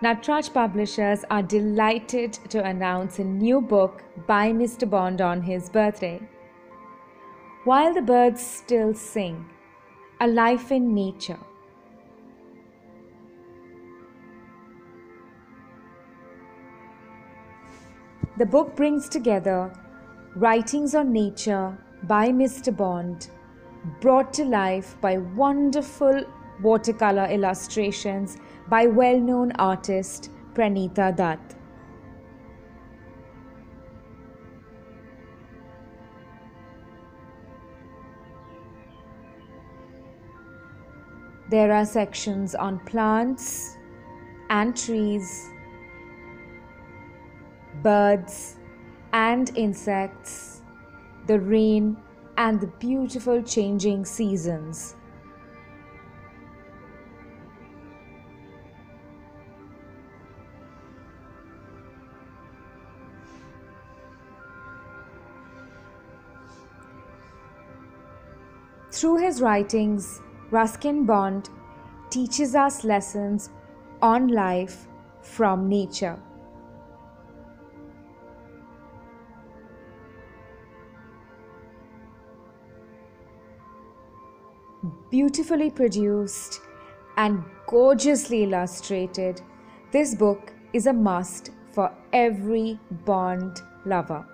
Natraj Publishers are delighted to announce a new book by Mr. Bond on his birthday. While the Birds Still Sing, A Life in Nature. The book brings together writings on nature by Mr. Bond, brought to life by wonderful watercolour illustrations by well-known artist Prenita Dutt. There are sections on plants and trees, birds and insects, the rain and the beautiful changing seasons. Through his writings, Ruskin Bond teaches us lessons on life from nature. Beautifully produced and gorgeously illustrated, this book is a must for every Bond lover.